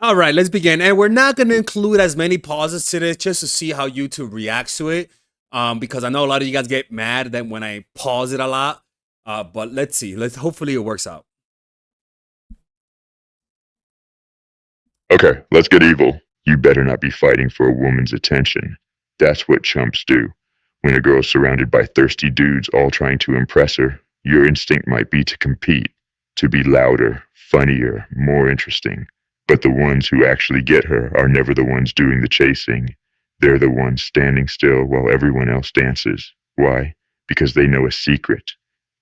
All right, let's begin. And we're not going to include as many pauses to this just to see how YouTube reacts to it. Because I know a lot of you guys get mad that when I pause it a lot. But let's see. Hopefully it works out. Okay, let's get evil. You better not be fighting for a woman's attention. That's what chumps do. When a girl's surrounded by thirsty dudes all trying to impress her, your instinct might be to compete, to be louder, funnier, more interesting. But the ones who actually get her are never the ones doing the chasing. They're the ones standing still while everyone else dances. Why? Because they know a secret.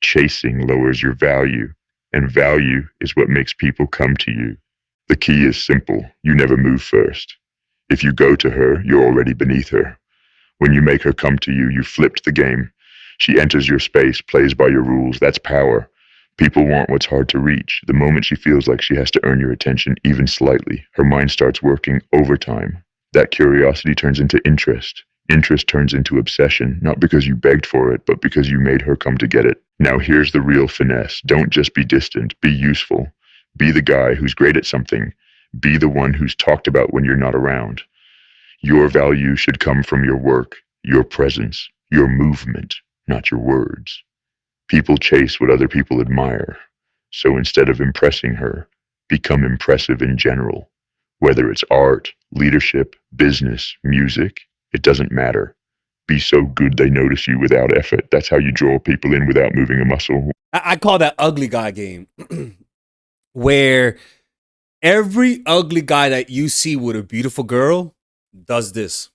Chasing lowers your value, and value is what makes people come to you. The key is simple. You never move first. If you go to her, you're already beneath her. When you make her come to you, you flipped the game. She enters your space, plays by your rules. That's power. People want what's hard to reach. The moment she feels like she has to earn your attention even slightly, her mind starts working overtime. That curiosity turns into interest. Interest turns into obsession, not because you begged for it, but because you made her come to get it. Now here's the real finesse. Don't just be distant, be useful. Be the guy who's great at something. Be the one who's talked about when you're not around. Your value should come from your work, your presence, your movement, not your words. People chase what other people admire. So instead of impressing her, become impressive in general. Whether it's art, leadership, business, music, it doesn't matter. Be so good they notice you without effort. That's how you draw people in without moving a muscle. I call that ugly guy game. Where every ugly guy that you see with a beautiful girl does this.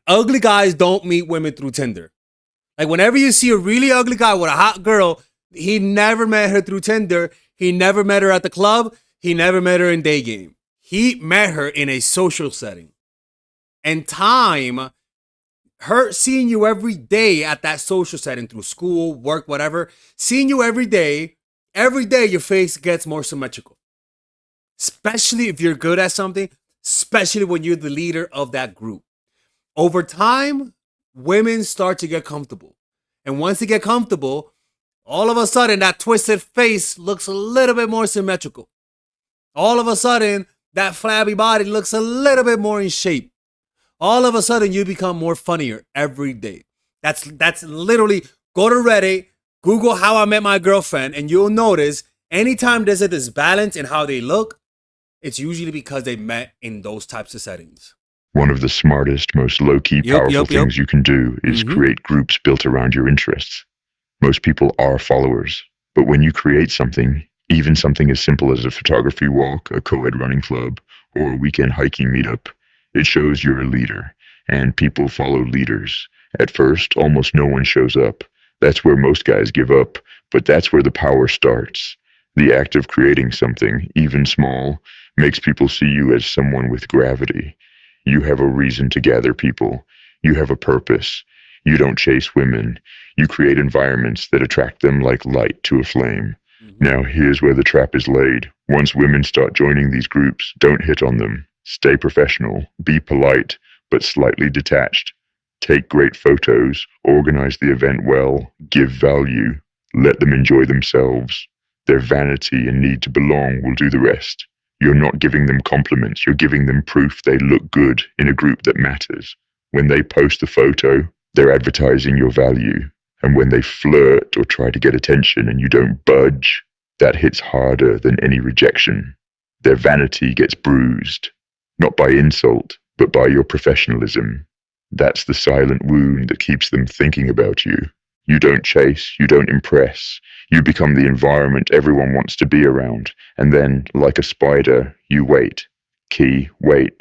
Ugly guys don't meet women through Tinder. Like whenever you see a really ugly guy with a hot girl, he never met her through Tinder. He never met her at the club. He never met her in day game. He met her in a social setting. And time, her seeing you every day at that social setting through school, work, whatever, seeing you every day your face gets more symmetrical. Especially if you're good at something, especially when you're the leader of that group. Over time, women start to get comfortable. And once they get comfortable, all of a sudden that twisted face looks a little bit more symmetrical. All of a sudden, that flabby body looks a little bit more in shape. All of a sudden, you become more funnier every day. That's literally, go to Reddit, Google how I met my girlfriend, and you'll notice anytime there's a disbalance in how they look, it's usually because they met in those types of settings. One of the smartest, most low-key, powerful things you can do is create groups built around your interests. Most people are followers, but when you create something, even something as simple as a photography walk, a co-ed running club, or a weekend hiking meetup, it shows you're a leader, and people follow leaders. At first, almost no one shows up. That's where most guys give up, but that's where the power starts. The act of creating something, even small, makes people see you as someone with gravity. You have a reason to gather people. You have a purpose. You don't chase women. You create environments that attract them like light to a flame. Now here's where the trap is laid. Once women start joining these groups, don't hit on them. Stay professional. Be polite, but slightly detached. Take great photos. Organize the event well. Give value. Let them enjoy themselves. Their vanity and need to belong will do the rest. You're not giving them compliments. You're giving them proof they look good in a group that matters. When they post a photo, they're advertising your value. And when they flirt or try to get attention and you don't budge, that hits harder than any rejection. Their vanity gets bruised, not by insult, but by your professionalism. That's the silent wound that keeps them thinking about you. You don't chase, you don't impress. You become the environment everyone wants to be around. And then, like a spider, you wait. Key, wait.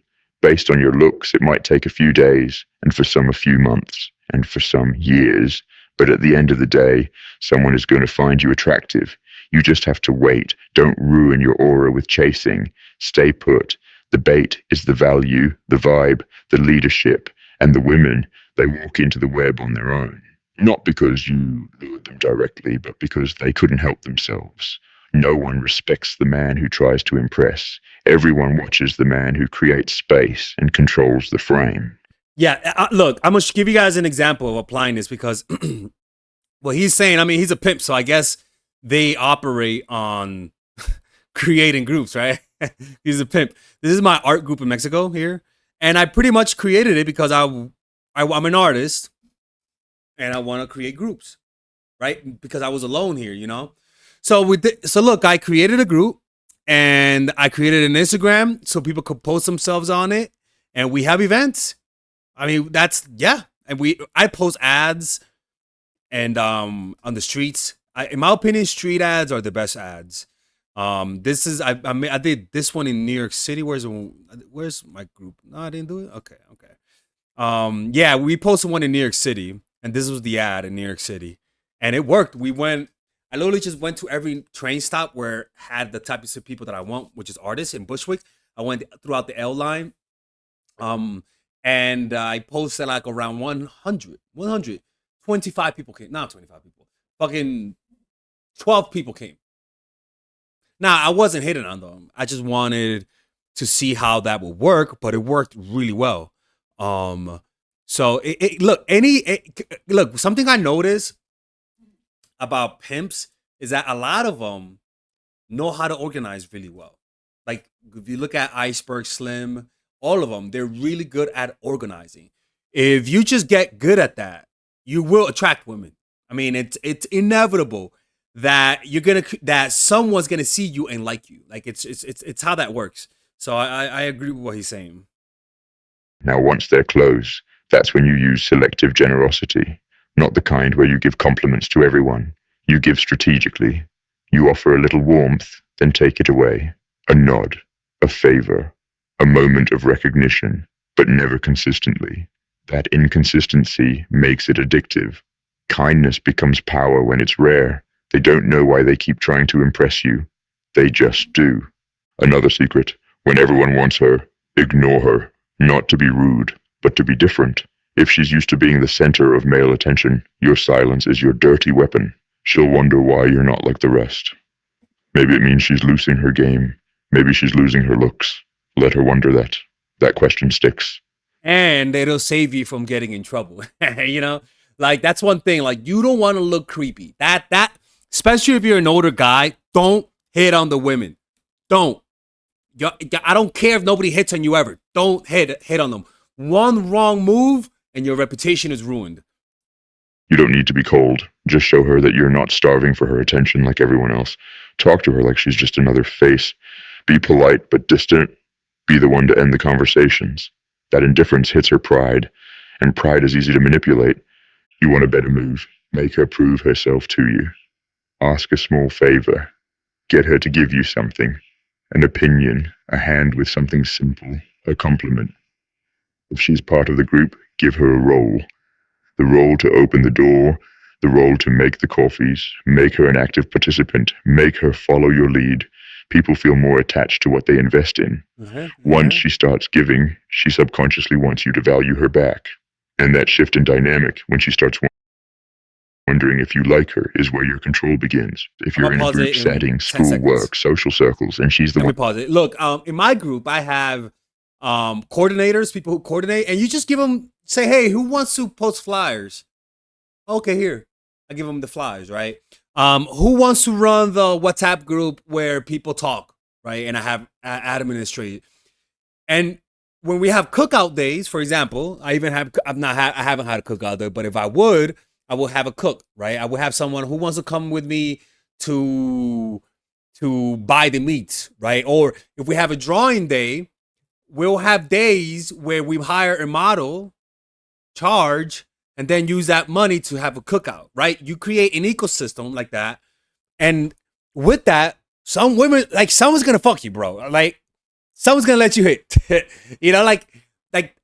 Based on your looks, it might take a few days, and for some a few months, and for some years. But at the end of the day, someone is going to find you attractive. You just have to wait. Don't ruin your aura with chasing. Stay put. The bait is the value, the vibe, the leadership, and the women, they walk into the web on their own. Not because you lured them directly, but because they couldn't help themselves. No one respects the man who tries to impress. Everyone watches the man who creates space and controls the frame. Yeah, look, I'm going to give you guys an example of applying this because what he's saying, I mean, he's a pimp, so I guess they operate on creating groups, right? He's a pimp. This is my art group in Mexico here, and I pretty much created it because I'm an artist and I want to create groups, right? Because I was alone here, you know. So look, I created a group and I created an Instagram so people could post themselves on it, and we have events. I mean, that's yeah, and I post ads and on the streets. In my opinion, street ads are the best ads. This is I did this one in New York City. Where's my group? No, I didn't do it. Okay, okay. Yeah, we posted one in New York City, and this was the ad in New York City, and it worked. We went. I literally just went to every train stop where had the types of people that I want, which is artists in Bushwick. I went throughout the L line, um, and I posted like around 125 people came. Not 25 people. Fucking 12 people came. Now, I wasn't hitting on them. I just wanted to see how that would work, but it worked really well. Um, so look, something I noticed about pimps is that a lot of them know how to organize really well. Like if you look at Iceberg Slim, all of them, they're really good at organizing. If you just get good at that, you will attract women. I mean, it's inevitable that that someone's gonna see you and like you. Like it's how that works. So I agree with what he's saying. Now, once they're close, that's when you use selective generosity, not the kind where you give compliments to everyone. You give strategically. You offer a little warmth, then take it away. A nod, a favor, a moment of recognition, but never consistently. That inconsistency makes it addictive. Kindness becomes power when it's rare. They don't know why they keep trying to impress you. They just do. Another secret, when everyone wants her, ignore her. Not to be rude, but to be different. If she's used to being the center of male attention, your silence is your dirty weapon. She'll wonder why you're not like the rest. Maybe it means she's losing her game. Maybe she's losing her looks. Let her wonder that. That question sticks. And it'll save you from getting in trouble. You know, like that's one thing. Like you don't want to look creepy. That especially if you're an older guy, don't hit on the women. Don't. I don't care if nobody hits on you ever. Don't hit on them. One wrong move and your reputation is ruined. You don't need to be cold. Just show her that you're not starving for her attention like everyone else. Talk to her like she's just another face. Be polite but distant. Be the one to end the conversations. That indifference hits her pride, and pride is easy to manipulate. You want a better move. Make her prove herself to you. Ask a small favor. Get her to give you something. An opinion, a hand with something simple, a compliment. If she's part of the group, give her a role. The role to open the door, the role to make the coffees, make her an active participant, make her follow your lead. People feel more attached to what they invest in. Once she starts giving, she subconsciously wants you to value her back. And that shift in dynamic, when she starts wondering if you like her, is where your control begins. If you're in a group setting, school, work, social circles, and she's the one. Let me pause it. Look, in my group, I have coordinators, people who coordinate, and you just give them, say, hey, who wants to post flyers? Okay, here. I give them the flyers, right? Who wants to run the WhatsApp group where people talk, right? And I have administrated. And when we have cookout days, for example, I haven't had a cookout day, but if I will have a cook, right? I will have someone who wants to come with me to buy the meat, right? Or if we have a drawing day, we'll have days where we hire a model, charge, and then use that money to have a cookout, right? You create an ecosystem like that. And with that, some women, like someone's gonna fuck you, bro. Like someone's gonna let you hit. You know, like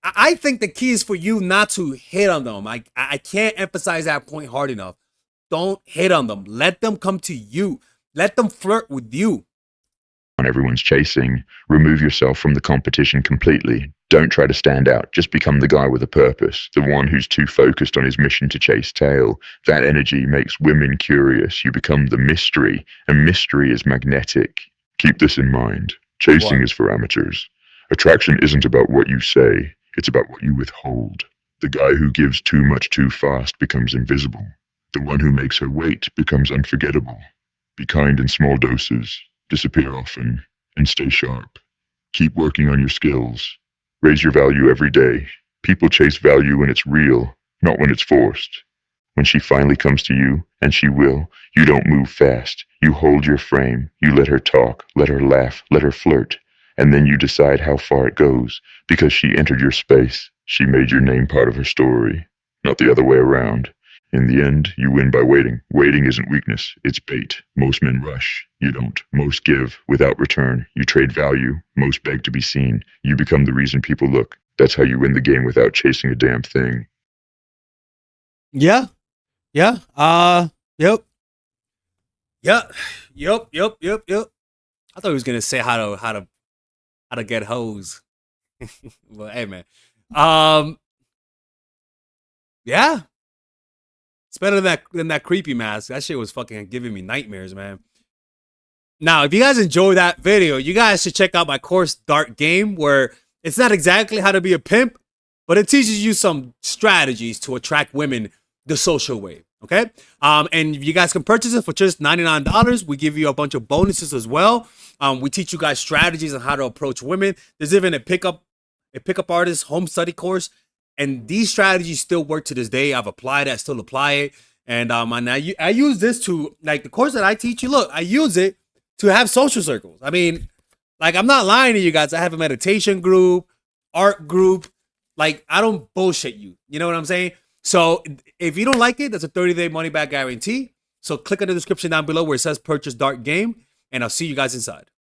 I think the key is for you not to hit on them. I can't emphasize that point hard enough. Don't hit on them. Let them come to you. Let them flirt with you. Everyone's chasing. Remove yourself from the competition completely. Don't try to stand out. Just become the guy with a purpose, the one who's too focused on his mission to chase tail. That energy makes women curious. You become the mystery, and mystery is magnetic. Keep this in mind. Chasing is for amateurs. Attraction isn't about what you say, it's about what you withhold. The guy who gives too much too fast becomes invisible. The one who makes her wait becomes unforgettable. Be kind in small doses. Disappear often. And stay sharp. Keep working on your skills. Raise your value every day. People chase value when it's real, not when it's forced. When she finally comes to you, and she will, you don't move fast. You hold your frame. You let her talk, let her laugh, let her flirt. And then you decide how far it goes. Because she entered your space. She made your name part of her story. Not the other way around. In the end, you win by waiting. Waiting isn't weakness, it's bait. Most men rush. You don't. Most give without return. You trade value. Most beg to be seen. You become the reason people look. That's how you win the game without chasing a damn thing. Yeah. Yeah. Yep. Yep. Yep. Yep. Yep. Yep. I thought he was gonna say how to get hoes. But hey, man. Yeah. It's better than that creepy mask. That shit was fucking giving me nightmares, man. Now, if you guys enjoy that video, you guys should check out my course, Dark Game, where it's not exactly how to be a pimp, but it teaches you some strategies to attract women the social way. Okay? And you guys can purchase it for just $99. We give you a bunch of bonuses as well. We teach you guys strategies on how to approach women. There's even a pickup artist home study course. And these strategies still work to this day. I've applied it, I still apply it. And I use this to, like, the course that I teach you, look, I use it to have social circles. I mean, like, I'm not lying to you guys. I have a meditation group, art group. Like, I don't bullshit you. You know what I'm saying? So if you don't like it, that's a 30-day money-back guarantee. So click on the description down below where it says purchase Dark Game, and I'll see you guys inside.